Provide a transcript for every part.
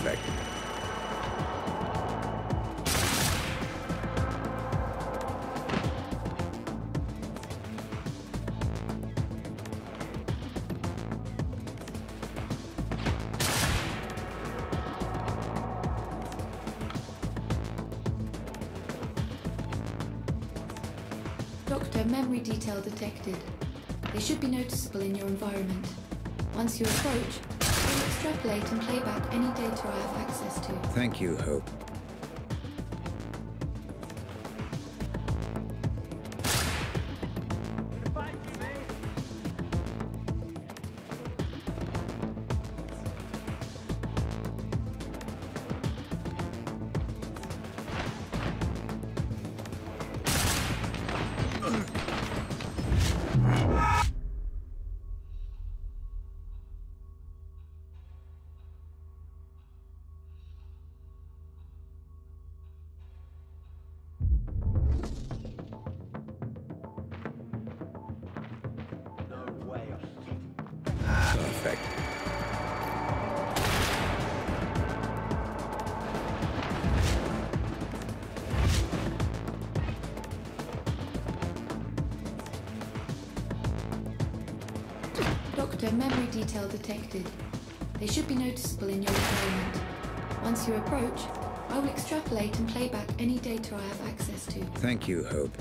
Perfect. Doctor, memory detail detected. They should be noticeable in your environment. Once you approach, I will extrapolate and play back any data I have access to. Thank you, Hope. Perfect. Doctor, memory detail detected. They should be noticeable in your environment. Once you approach, I will extrapolate and play back any data I have access to. Thank you, Hope.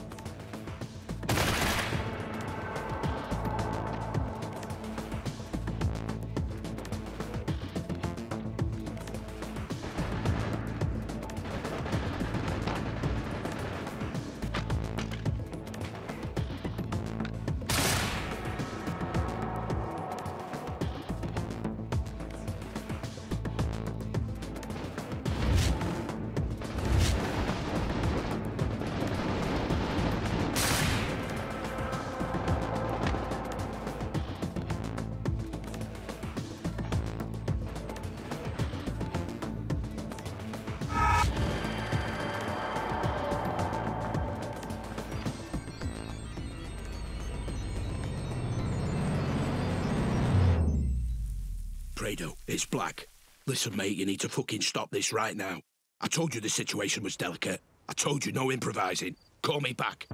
Fredo, it's Black. Listen, mate, you need to fucking stop this right now. I told you the situation was delicate. I told you no improvising. Call me back.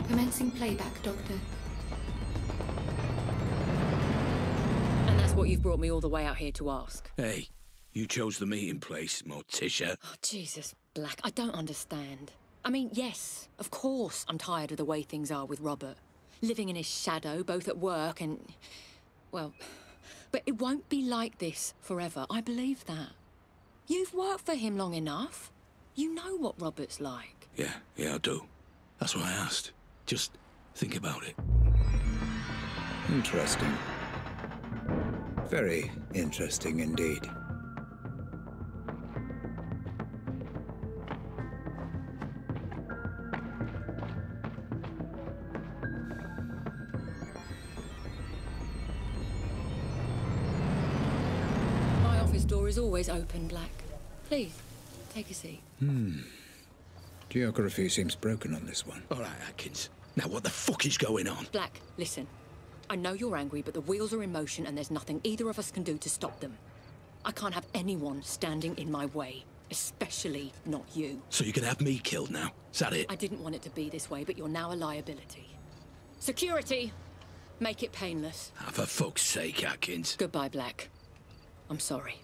Commencing playback, Doctor. And that's what you've brought me all the way out here to ask? Hey, you chose the meeting place, Morticia. Oh, Jesus, Black, I don't understand. I mean, yes, of course I'm tired of the way things are with Robert. Living in his shadow, both at work and... well... but it won't be like this forever, I believe that. You've worked for him long enough. You know what Robert's like. Yeah, I do. That's why I asked. Just think about it. Interesting. Very interesting indeed. My office door is always open, Black. Please, take a seat. Geography seems broken on this one. All right, Atkins. Now what the fuck is going on? Black, listen. I know you're angry, but the wheels are in motion and there's nothing either of us can do to stop them. I can't have anyone standing in my way, especially not you. So you're gonna have me killed now? Is that it? I didn't want it to be this way, but you're now a liability. Security! Make it painless. Ah, for fuck's sake, Atkins. Goodbye, Black. I'm sorry.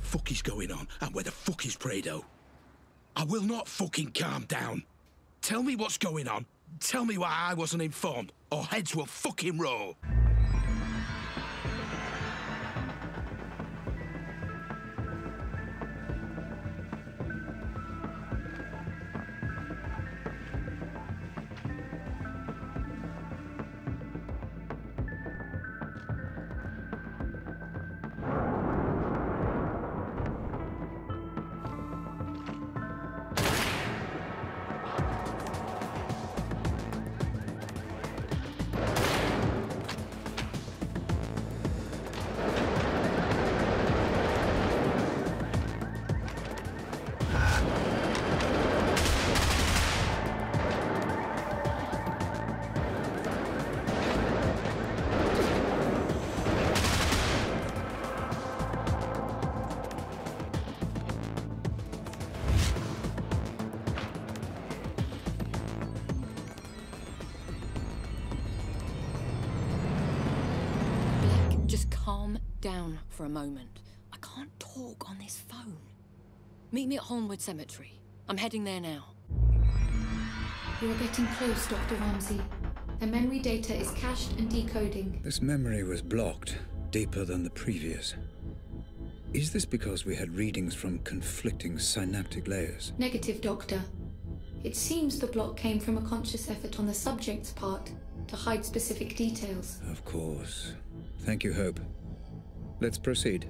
Fuck is going on, and where the fuck is Prado? I will not fucking calm down. Tell me what's going on. Tell me why I wasn't informed, or heads will fucking roll. Calm down for a moment. I can't talk on this phone. Meet me at Holmwood Cemetery. I'm heading there now. You are getting close, Dr. Ramsey. The memory data is cached and decoding. This memory was blocked, deeper than the previous. Is this because we had readings from conflicting synaptic layers? Negative, Doctor. It seems the block came from a conscious effort on the subject's part to hide specific details. Of course. Thank you, Hope. Let's proceed.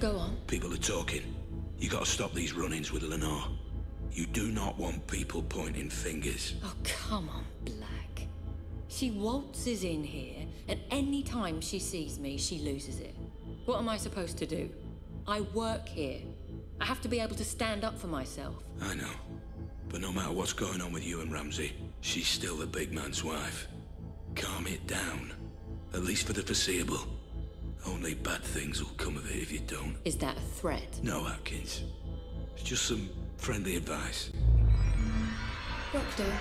Go on. People are talking. You gotta stop these run-ins with Lenore. You do not want people pointing fingers. Oh, come on, Black. She waltzes in here, and any time she sees me, she loses it. What am I supposed to do? I work here. I have to be able to stand up for myself. I know. But no matter what's going on with you and Ramsey, she's still the big man's wife. Calm it down. At least for the foreseeable. Only bad things will come of it if you don't. Is that a threat? No, Atkins. It's just some friendly advice. Doctor,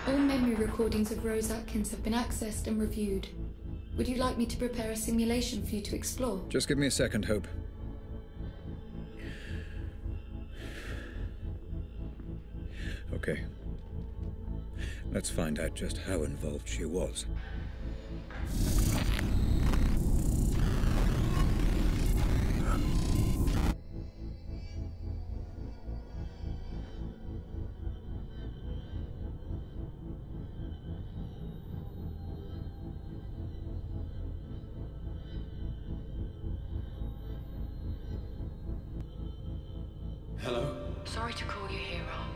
all memory recordings of Rose Atkins have been accessed and reviewed. Would you like me to prepare a simulation for you to explore? Just give me a second, Hope. Okay. Let's find out just how involved she was. Hello? Sorry to call you here, Rob.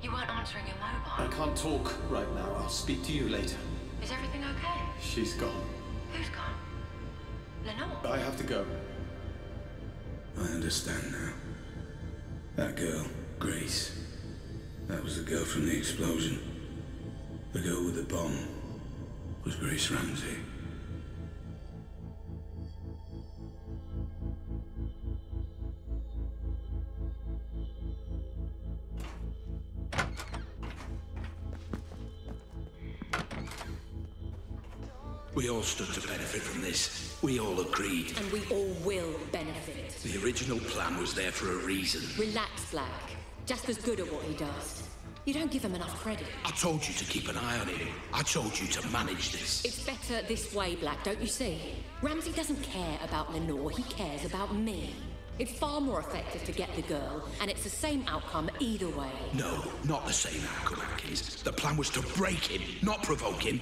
You weren't answering your I mobile. can't talk right now. I'll speak to you later. Is everything okay? She's gone. Who's gone? Lenore? I have to go. I understand now. That girl, Grace. That was the girl from the explosion. The girl with the bomb was Grace Ramsey. We all stood to benefit from this. We all agreed. And we all will benefit. The original plan was there for a reason. Relax, Black. Just as good at what he does. You don't give him enough credit. I told you to keep an eye on him. I told you to manage this. It's better this way, Black, don't you see? Ramsey doesn't care about Lenore, he cares about me. It's far more effective to get the girl, and it's the same outcome either way. No, not the same outcome, Atkins. The plan was to break him, not provoke him.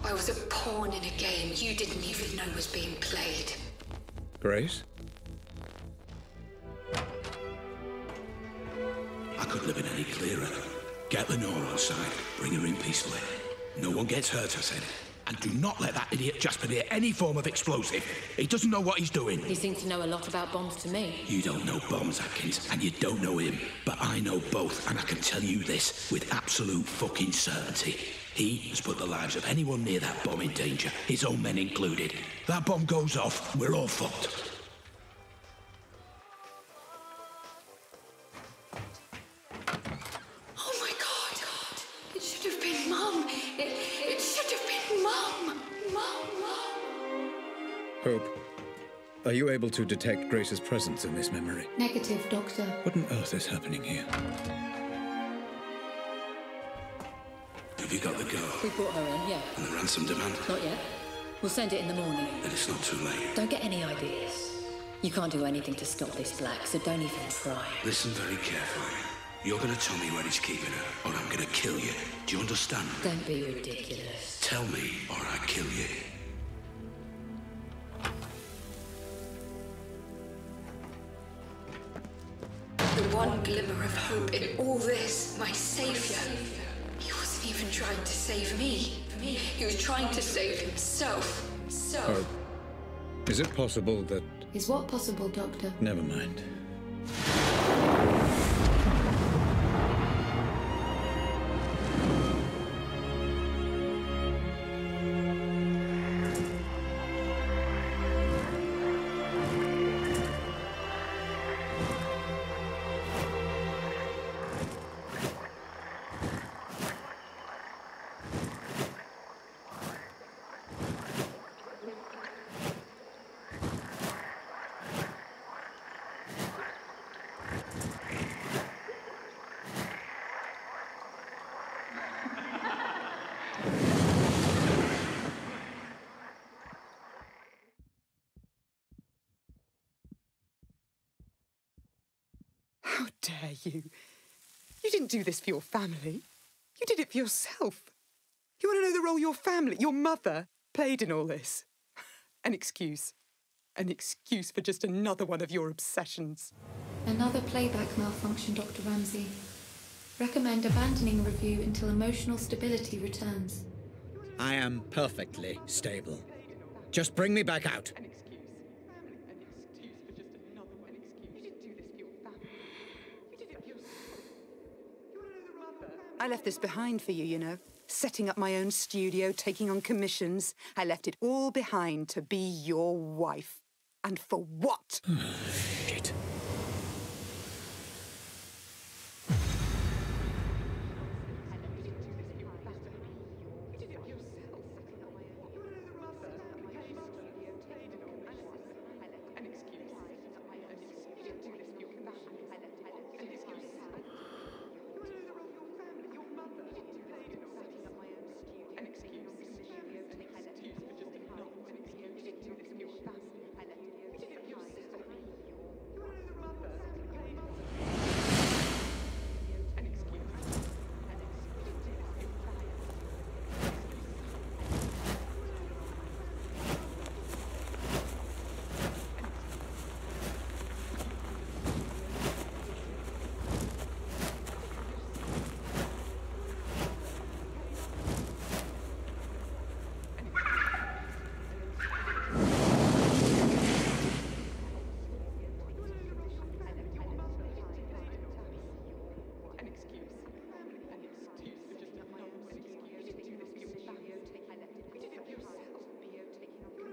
I was a pawn in a game you didn't even know was being played. Grace? I couldn't have been any clearer. Get Lenore outside. Bring her in peacefully. No one gets hurt, I said. And do not let that idiot Jasper near any form of explosive. He doesn't know what he's doing. He seems to know a lot about bombs to me. You don't know bombs, Atkins, and you don't know him. But I know both, and I can tell you this with absolute fucking certainty. He has put the lives of anyone near that bomb in danger, his own men included. That bomb goes off, we're all fucked. Oh my god. It should have been Mum. It should have been Mum. Mum. Hope, are you able to detect Grace's presence in this memory? Negative, Doctor. What on earth is happening here? Have you got the girl? We brought her in, yeah. And the ransom demand? Not yet. We'll send it in the morning. Then it's not too late. Don't get any ideas. You can't do anything to stop this, Black, so don't even try. Listen very carefully. You're gonna tell me where he's keeping her, or I'm gonna kill you. Do you understand? Don't be ridiculous. Tell me, or I kill you. The one glimmer of hope in all this, my savior. He wasn't even trying to save me. He was trying to save himself. So. Hope, is it possible that... Is what possible, Doctor? Never mind. dare you? You didn't do this for your family. You did it for yourself. You want to know the role your family, your mother, played in all this? An excuse. An excuse for just another one of your obsessions. Another playback malfunction, Dr. Ramsey. Recommend abandoning review until emotional stability returns. I am perfectly stable. Just bring me back out. An excuse. An excuse for just another one. An excuse. You didn't do this for your family. You did it for yourself. You want to know the role? I left this behind for you, you know. Setting up my own studio, taking on commissions. I left it all behind to be your wife. And for what? Shit.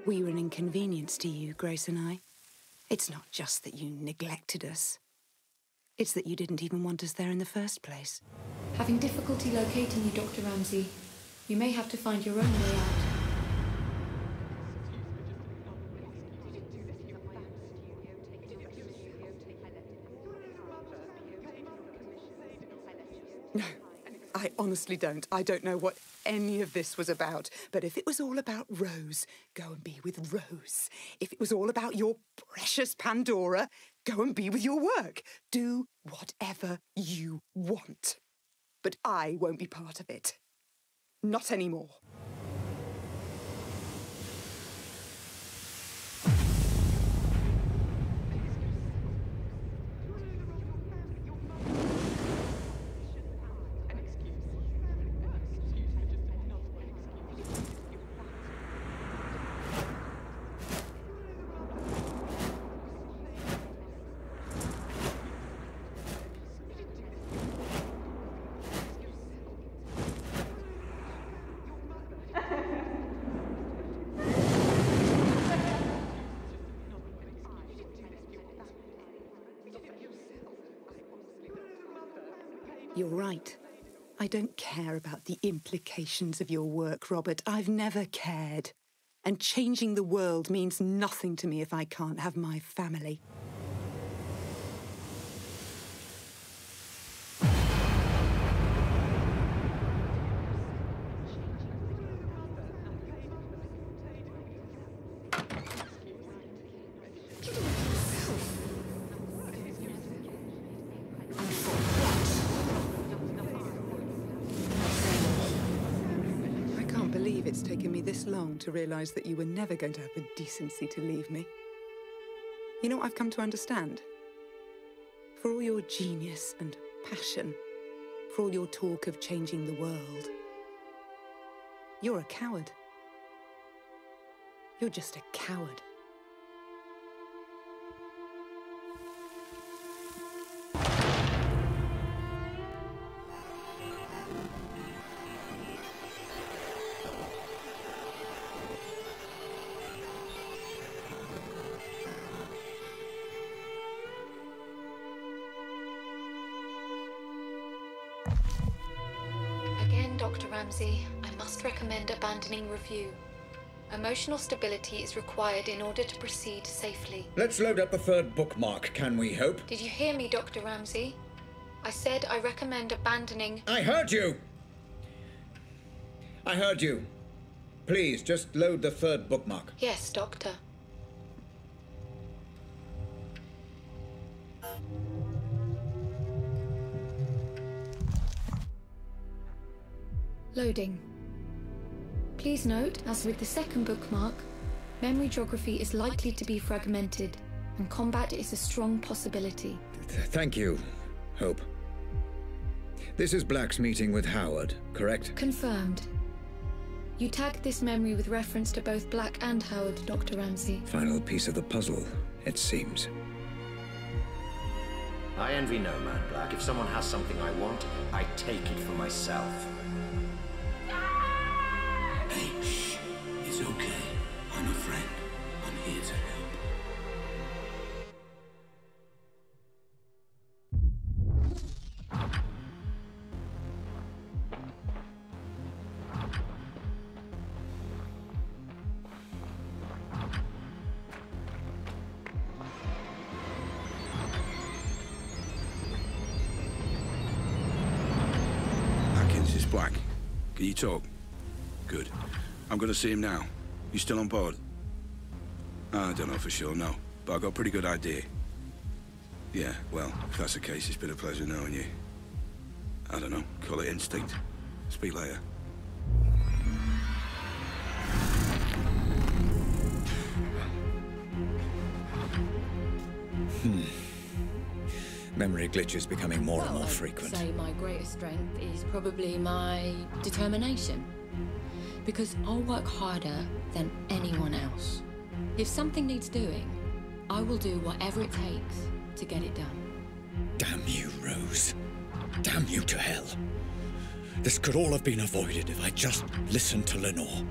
We were an inconvenience to you, Grace and I. It's not just that you neglected us. It's that you didn't even want us there in the first place. Having difficulty locating you, Dr. Ramsey. You may have to find your own way out. No, I honestly don't. I don't know what any of this was about. But if it was all about Rose, go and be with Rose. If it was all about your precious Pandora, go and be with your work. Do whatever you want. But I won't be part of it. Not anymore. You're right. I don't care about the implications of your work, Robert. I've never cared. And changing the world means nothing to me if I can't have my family. It's taken me this long to realise that you were never going to have the decency to leave me. You know what I've come to understand? For all your genius and passion, for all your talk of changing the world, you're a coward. You're just a coward. Dr. Ramsey, I must recommend abandoning review. Emotional stability is required in order to proceed safely. Let's load up the third bookmark, can we hope? Did you hear me, Dr. Ramsey? I said I recommend abandoning... I heard you! I heard you. Please, just load the third bookmark. Yes, Doctor. Loading. Please note, as with the second bookmark, memory geography is likely to be fragmented, and combat is a strong possibility. Thank you, Hope. This is Black's meeting with Howard, correct? Confirmed. You tagged this memory with reference to both Black and Howard, Dr. Ramsey. Final piece of the puzzle, it seems. I envy no man, Black. If someone has something I want, I take it for myself. Hey, shh. It's okay. I'm a friend. I'm here to help. Black, can you talk? Good. I'm gonna see him now. You still on board? I don't know for sure, no. But I got a pretty good idea. Yeah, well, if that's the case, it's been a pleasure knowing you. I don't know, call it instinct. Speak later. Memory glitches becoming more and more I'd frequent. say my greatest strength is probably my determination. Because I'll work harder than anyone else. If something needs doing, I will do whatever it takes to get it done. Damn you, Rose. Damn you to hell. This could all have been avoided if I just listened to Lenore.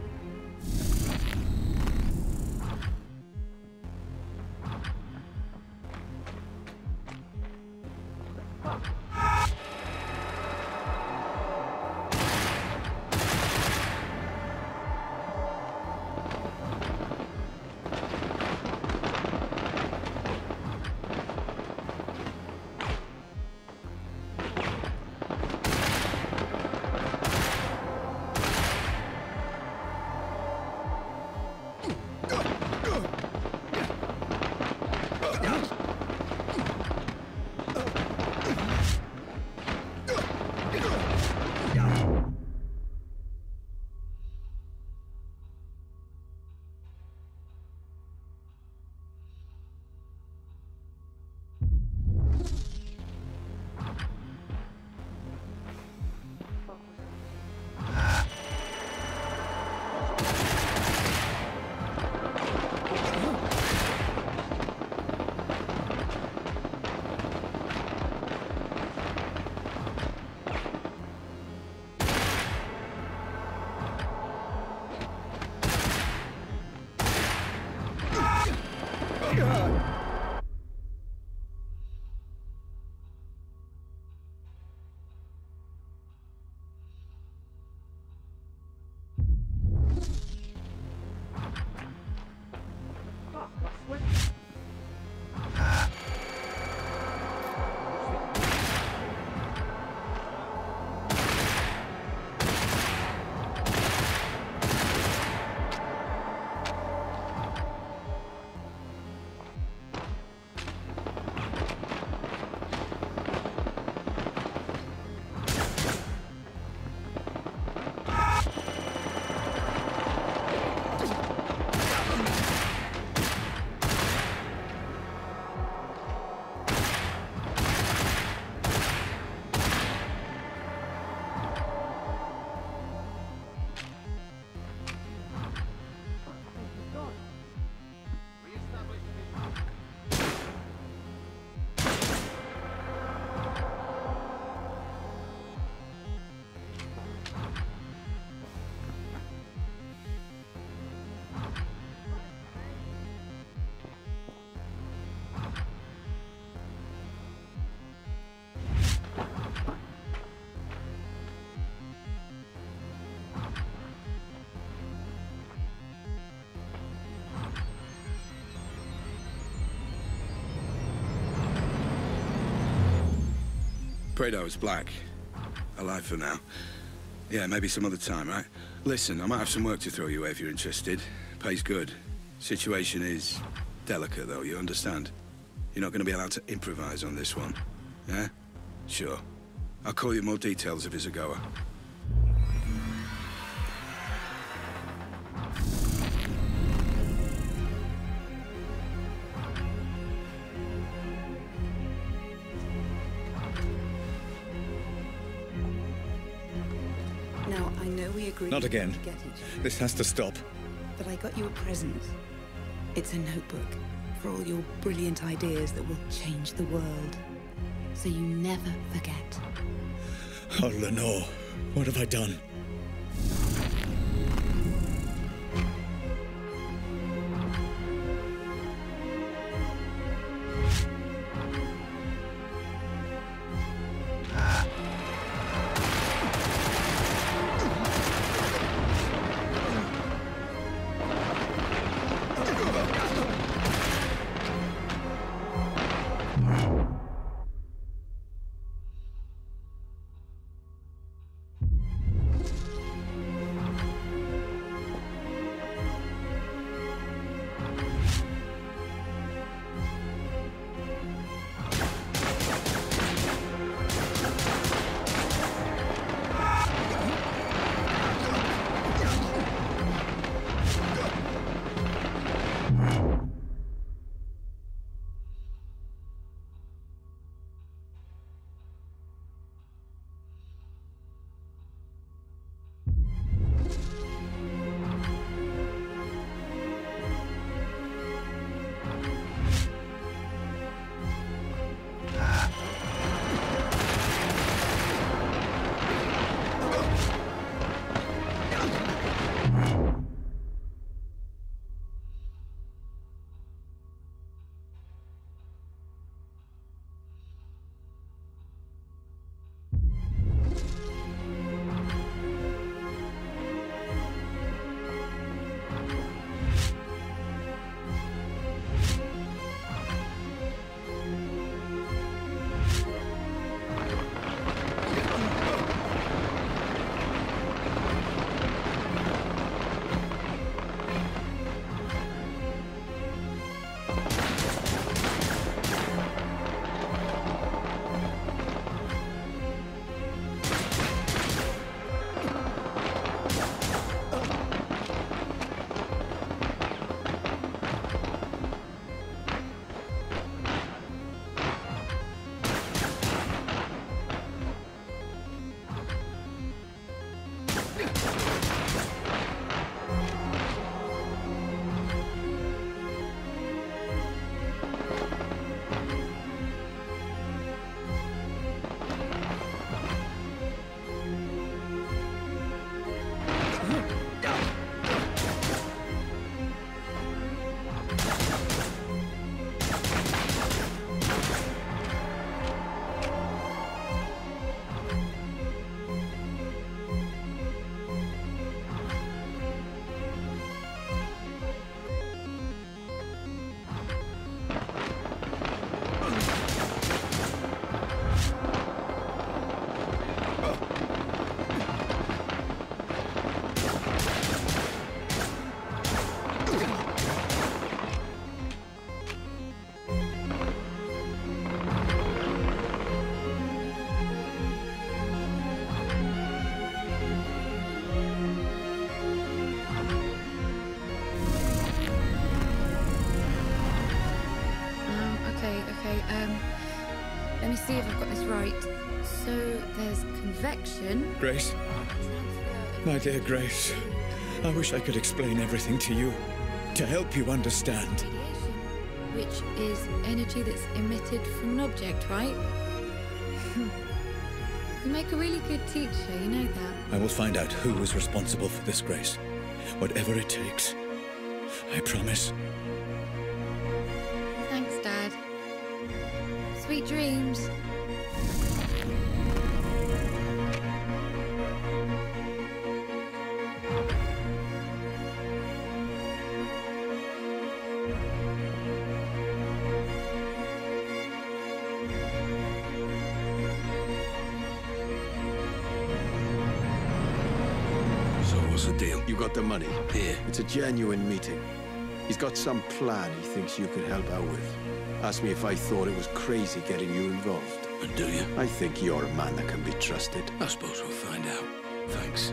Prado is Black. Alive for now. Yeah, maybe some other time, right? Listen, I might have some work to throw you if you're interested. Pays good. Situation is delicate, though, you understand? You're not going to be allowed to improvise on this one. Yeah? Sure. I'll call you more details if it's a goer. we agreed Not again. to get each other. This has to stop. But I got you a present. It's a notebook for all your brilliant ideas that will change the world. So you never forget. Oh, Lenore, what have I done? Let me see if I've got this right. So there's convection. Grace? My dear Grace, I wish I could explain everything to you, to help you understand. Radiation, which is energy that's emitted from an object, right? You make a really good teacher, you know that. I will find out who was responsible for this, Grace. Whatever it takes. I promise. Thanks, Dad. Sweet dreams. What's the deal? You got the money? Here. It's a genuine meeting. He's got some plan he thinks you could help out with. Asked me if I thought it was crazy getting you involved. And do you? I think you're a man that can be trusted. I suppose we'll find out. Thanks.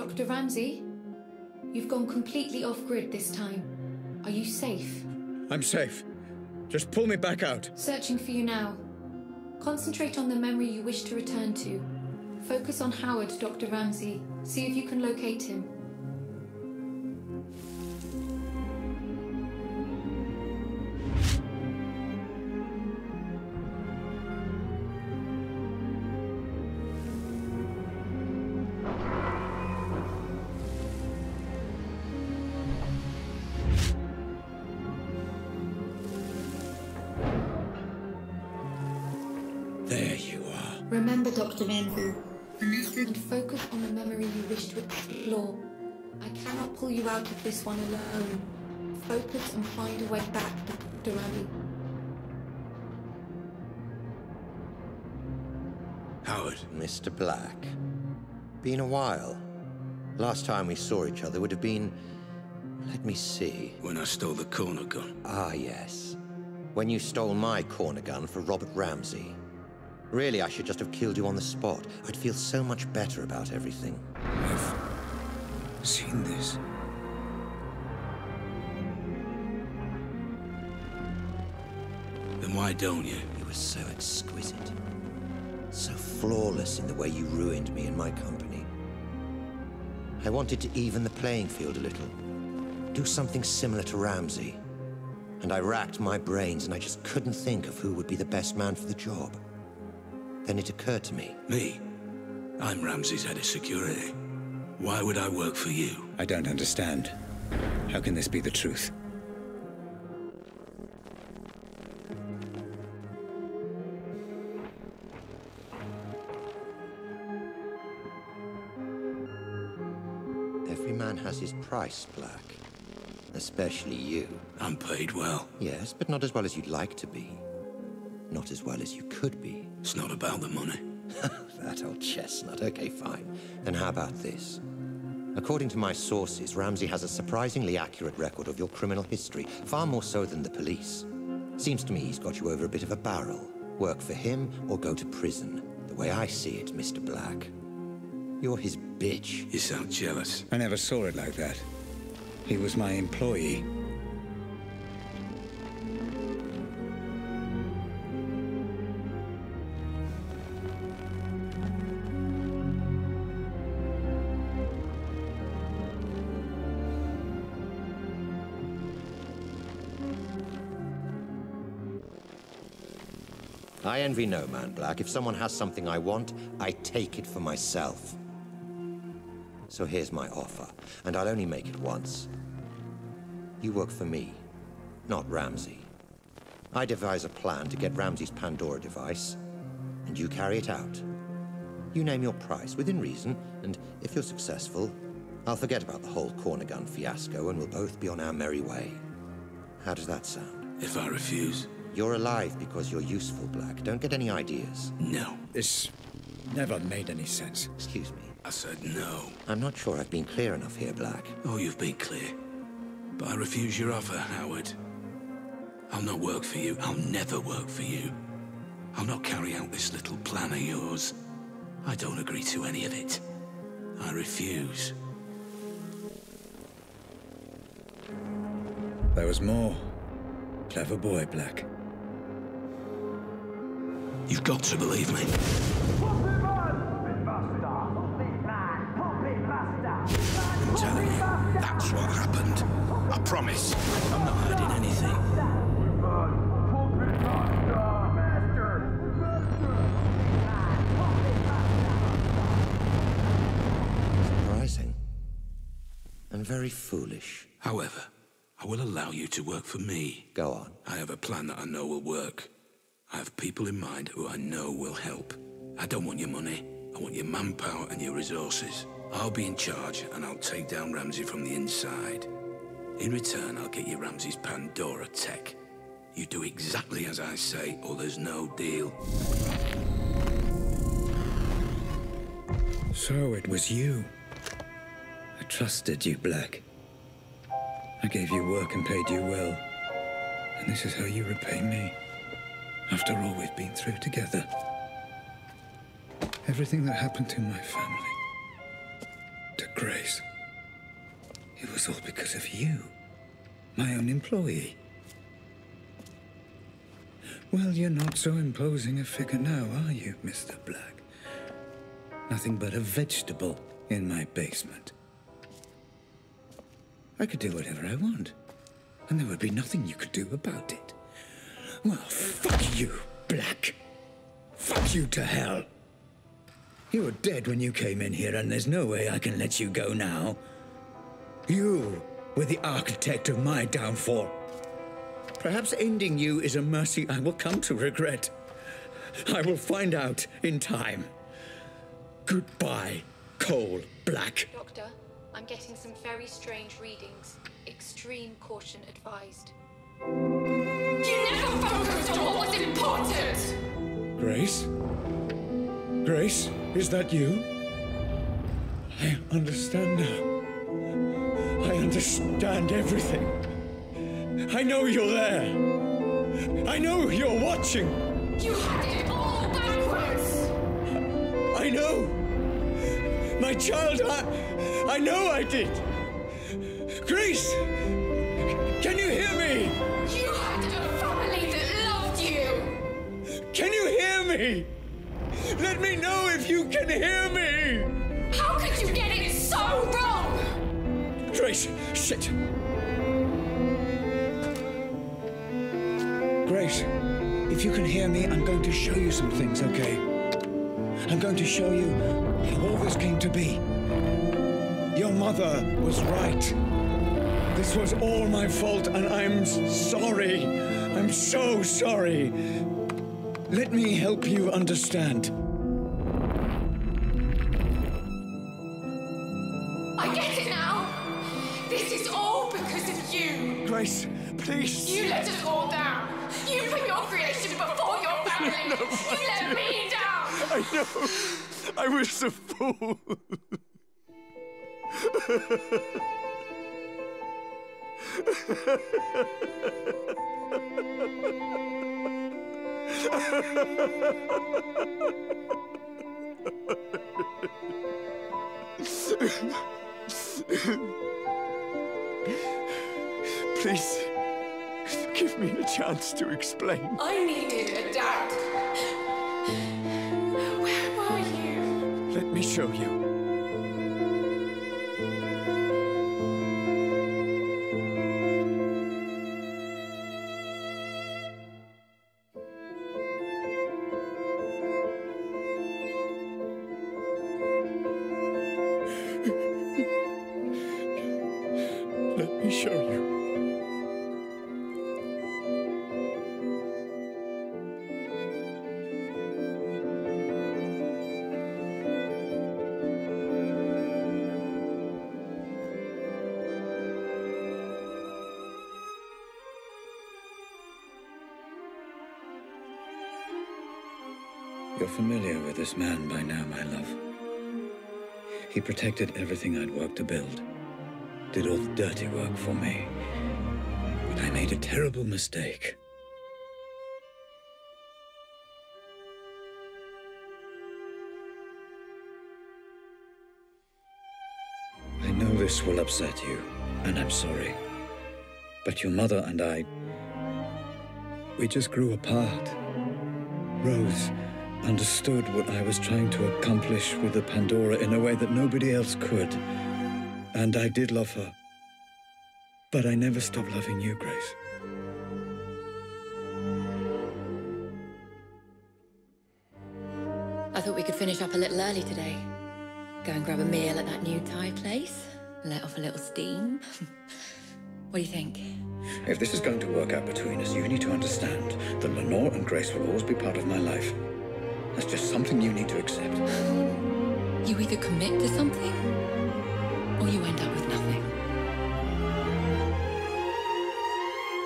Dr. Ramsey? You've gone completely off-grid this time. Are you safe? I'm safe. Just pull me back out. Searching for you now. Concentrate on the memory you wish to return to. Focus on Howard, Dr. Ramsey. See if you can locate him. There you are. Remember, Dr. Ramsey, and focus on the memory you wish to explore. I cannot pull you out of this one alone. Focus and find a way back, Dr. Ramsey. Howard. Mr. Black. Been a while. Last time we saw each other would have been... Let me see. When I stole the corner gun. Ah, yes. When you stole my corner gun for Robert Ramsey. Really, I should just have killed you on the spot. I'd feel so much better about everything. I've seen this. Then why don't you? You were so exquisite. So flawless in the way you ruined me and my company. I wanted to even the playing field a little. Do something similar to Ramsey. And I racked my brains and I just couldn't think of who would be the best man for the job. Then it occurred to me. Me? I'm Ramsey's head of security. Why would I work for you? I don't understand. How can this be the truth? Every man has his price, Black. Especially you. I'm paid well. Yes, but not as well as you'd like to be. Not as well as you could be. It's not about the money. That old chestnut. Okay, fine. Then how about this? According to my sources, Ramsey has a surprisingly accurate record of your criminal history, far more so than the police. Seems to me he's got you over a bit of a barrel. Work for him or go to prison. The way I see it, Mr. Black. You're his bitch. You sound jealous. I never saw it like that. He was my employee. I envy no man, Black. If someone has something I want, I take it for myself. So here's my offer, and I'll only make it once. You work for me, not Ramsey. I devise a plan to get Ramsey's Pandora device, and you carry it out. You name your price, within reason, and if you're successful, I'll forget about the whole corner gun fiasco, and we'll both be on our merry way. How does that sound? If I refuse? You're alive because you're useful, Black. Don't get any ideas. No. This never made any sense. Excuse me. I said no. I'm not sure I've been clear enough here, Black. Oh, you've been clear. But I refuse your offer, Howard. I'll not work for you. I'll never work for you. I'll not carry out this little plan of yours. I don't agree to any of it. I refuse. There was more. Clever boy, Black. You've got to believe me. I'm telling you, that's what happened. I promise. I'm not hiding anything. Surprising. And very foolish. However, I will allow you to work for me. Go on. I have a plan that I know will work. I have people in mind who I know will help. I don't want your money. I want your manpower and your resources. I'll be in charge and I'll take down Ramsey from the inside. In return, I'll get you Ramsey's Pandora tech. You do exactly as I say or there's no deal. So it was you. I trusted you, Black. I gave you work and paid you well. And this is how you repay me. After all we've been through together. Everything that happened to my family. Dr. Grace. It was all because of you, my own employee. Well, you're not so imposing a figure now, are you, Mr. Black? Nothing but a vegetable in my basement. I could do whatever I want, and there would be nothing you could do about it. Well, fuck you, Black. Fuck you to hell. You were dead when you came in here, and there's no way I can let you go now. You were the architect of my downfall. Perhaps ending you is a mercy I will come to regret. I will find out in time. Goodbye, Coal Black. Doctor, I'm getting some very strange readings. Extreme caution advised. You never focused on what was important! Grace? Grace, is that you? I understand now. I understand everything. I know you're there. I know you're watching. You had it all backwards! I know. My child, I know I did. Grace, can you hear me? You had a family that loved you! Can you hear me? Let me know if you can hear me. How could you get it so wrong? Grace, shit. Grace, if you can hear me, I'm going to show you some things, okay? I'm going to show you how all this came to be. Your mother was right. This was all my fault, and I'm sorry. I'm so sorry. Let me help you understand. I get it now. This is all because of you. Grace, please. You let us all down. You put your creation before your family. You let me down. I know. I was a fool. Please, give me a chance to explain. I needed a dad. Where were you? Let me show you. Let me show you. You're familiar with this man by now, my love. He protected everything I'd worked to build. Did all the dirty work for me. But I made a terrible mistake. I know this will upset you, and I'm sorry. But your mother and I, we just grew apart. Rose understood what I was trying to accomplish with the Pandora in a way that nobody else could. And I did love her. But I never stopped loving you, Grace. I thought we could finish up a little early today. Go and grab a meal at that new Thai place. Let off a little steam. What do you think? If this is going to work out between us, you need to understand that Lenore and Grace will always be part of my life. That's just something you need to accept. You either commit to something, or you end up with nothing.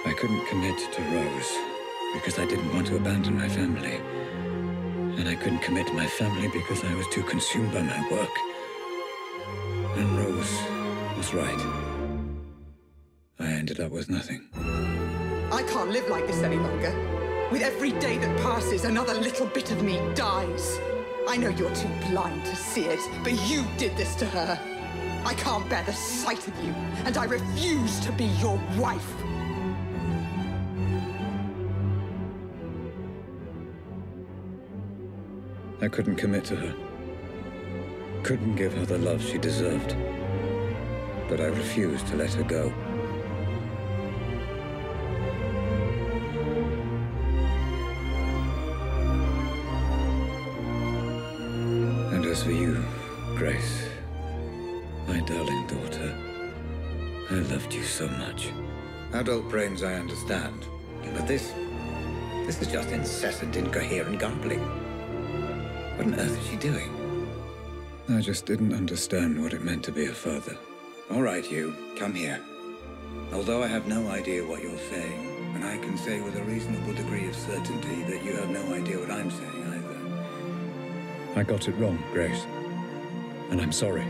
I couldn't commit to Rose because I didn't want to abandon my family. And I couldn't commit to my family because I was too consumed by my work. And Rose was right. I ended up with nothing. I can't live like this any longer. With every day that passes, another little bit of me dies. I know you're too blind to see it, but you did this to her. I can't bear the sight of you, and I refuse to be your wife. I couldn't commit to her. Couldn't give her the love she deserved. But I refused to let her go. And as for you, Grace, my darling daughter, I loved you so much. Adult brains I understand, but this is just incessant, incoherent gambling. What on earth is she doing? I just didn't understand what it meant to be a father. All right, you, come here. Although I have no idea what you're saying, and I can say with a reasonable degree of certainty that you have no idea what I'm saying either. I got it wrong, Grace. And I'm sorry.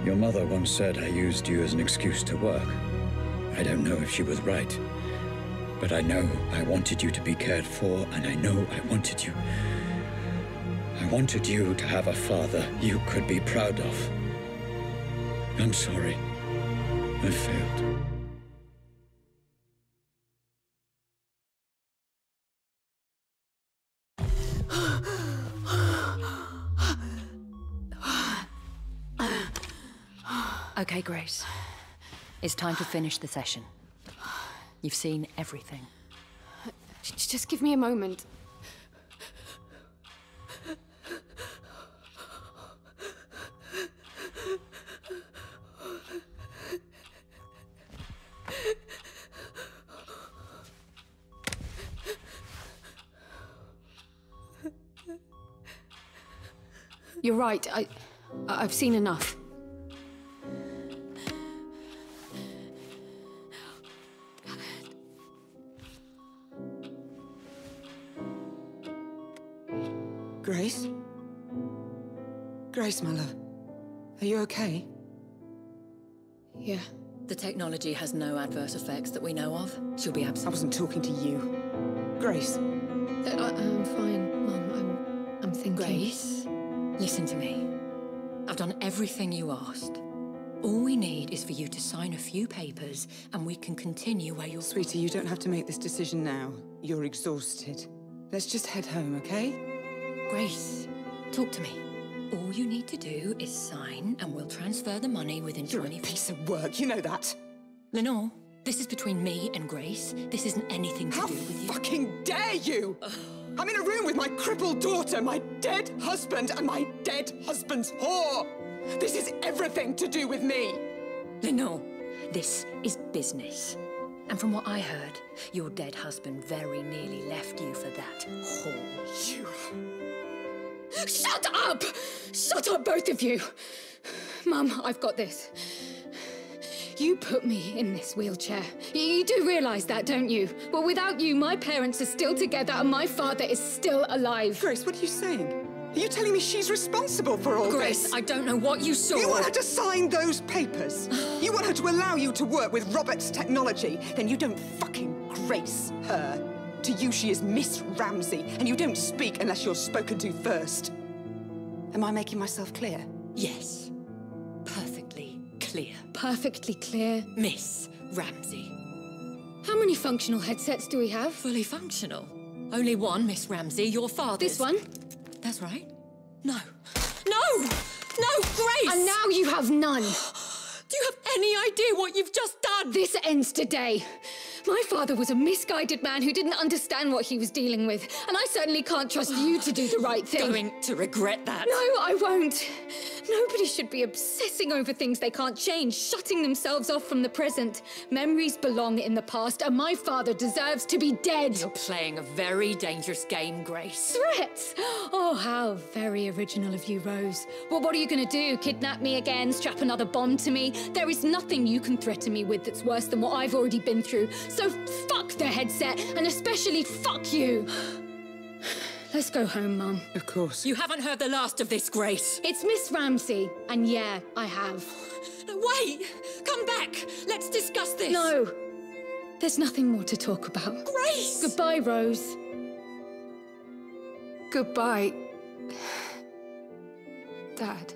Your mother once said I used you as an excuse to work. I don't know if she was right. But I know I wanted you to be cared for, and I know I wanted you to have a father you could be proud of. I'm sorry. I failed. Okay, Grace. It's time to finish the session. You've seen everything. Just give me a moment. You're right. I've seen enough. Grace? Grace, my love. Are you okay? Yeah. The technology has no adverse effects that we know of. She'll be absent. I wasn't talking to you. Grace. I'm fine, Mum. I'm thinking. Grace, listen to me. I've done everything you asked. All we need is for you to sign a few papers and we can continue where you're... Sweetie, you don't have to make this decision now. You're exhausted. Let's just head home, okay? Grace, talk to me. All you need to do is sign and we'll transfer the money within 20... You're a piece of work, you know that. Lenore, this is between me and Grace. This isn't anything to do with you. How fucking dare you! I'm in a room with my crippled daughter, my dead husband, and my dead husband's whore! This is everything to do with me! Lenore, this is business. And from what I heard, your dead husband very nearly left you for that whore. You... Shut up! Shut up, both of you! Mum, I've got this. You put me in this wheelchair. You do realise that, don't you? Well, without you, my parents are still together and my father is still alive. Grace, what are you saying? Are you telling me she's responsible for all this? Grace, I don't know what you saw. You want her to sign those papers? You want her to allow you to work with Robert's technology? Then you don't fucking grace her. To you, she is Miss Ramsey, and you don't speak unless you're spoken to first. Am I making myself clear? Yes. Perfectly clear. Perfectly clear. Miss Ramsey. How many functional headsets do we have? Fully functional. Only one, Miss Ramsey, your father's. This one? That's right. No. No! No, Grace! And now you have none. Do you have any idea what you've just done? This ends today. My father was a misguided man who didn't understand what he was dealing with, and I certainly can't trust you to do the right thing. Going to regret that. No, I won't. Nobody should be obsessing over things they can't change, shutting themselves off from the present. Memories belong in the past, and my father deserves to be dead. You're playing a very dangerous game, Grace. Threats? Oh, how very original of you, Rose. Well, what are you going to do? Kidnap me again? Strap another bomb to me? There is nothing you can threaten me with that's worse than what I've already been through. So fuck the headset, and especially fuck you. Let's go home, Mum. Of course. You haven't heard the last of this, Grace. It's Miss Ramsey, and yeah, I have. Wait! Come back! Let's discuss this! No. There's nothing more to talk about. Grace! Goodbye, Rose. Goodbye, Dad.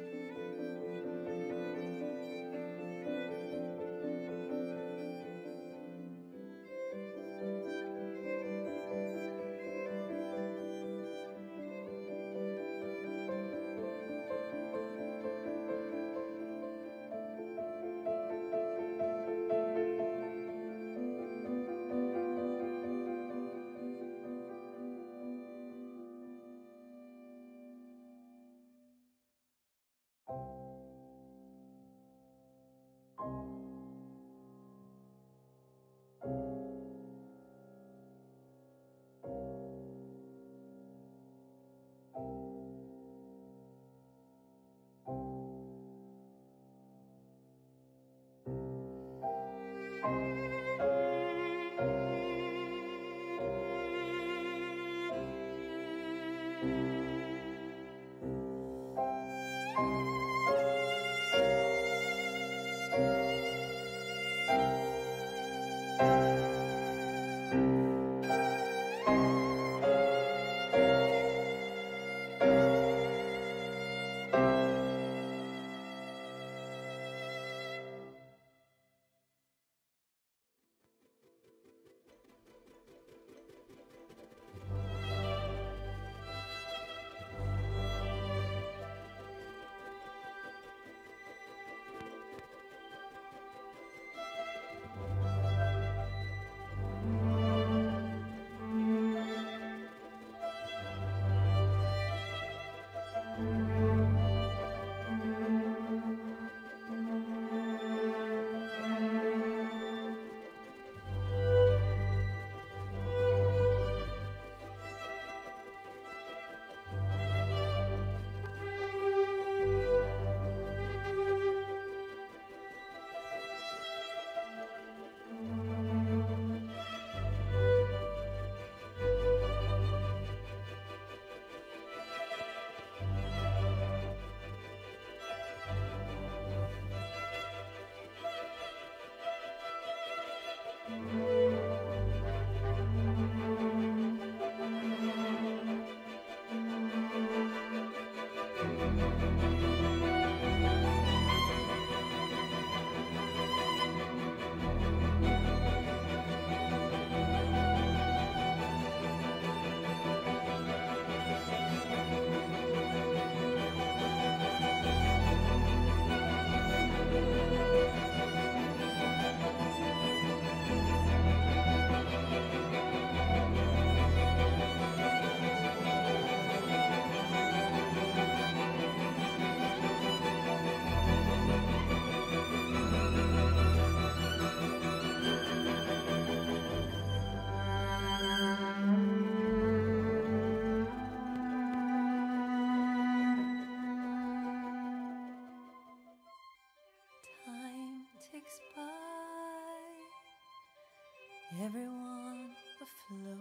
everyone afloat,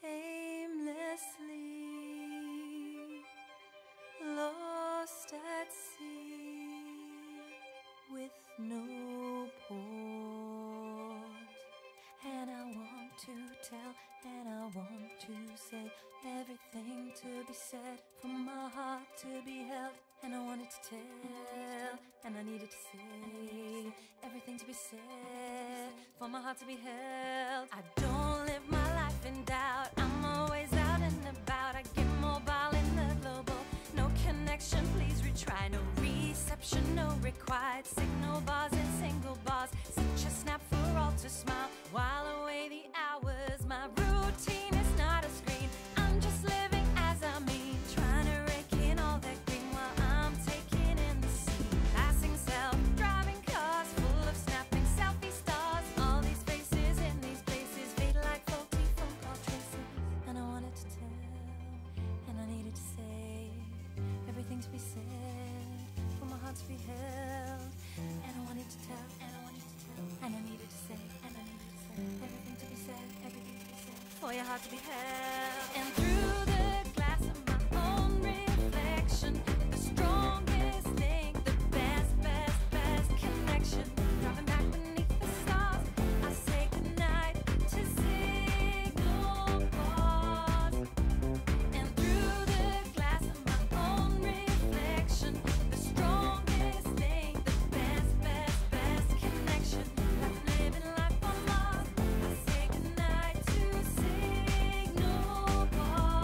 aimlessly lost at sea with no port. And I want to tell, and I want to say everything to be said, for my heart to be held. And I wanted to tell, and I needed to say everything to be said, for my heart to be held. I don't live my life in doubt, I'm always out and about. I get mobile in the global, no connection, please retry. No reception, no required, signal bars and single bars. Such a snap for all to smile, while away the hours. My routine is not a screen, I'm just living as I mean, trying to rake in all that green while I'm taking in the scene. Passing self-driving cars full of snapping selfie stars. All these faces in these places fade like faulty phone call traces. And I wanted to tell, and I needed to say everything to be said, for my heart to be held. And I wanted to tell, and I wanted to tell, and I needed to say, and I needed to say everything to be said, everything to be said, for your heart to be held. And through the glass of my own reflection, the strongest link, the best connection. Driving back beneath the stars, I say goodnight to signal bars. And through the glass of my own reflection, the strongest link, the best connection. Like living life on Mars, I say goodnight to signal bars.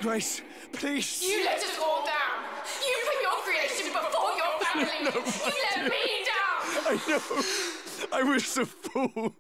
Grace, please. You let us all down. You put your creation before your family. No, you let me down. I know. I was a fool.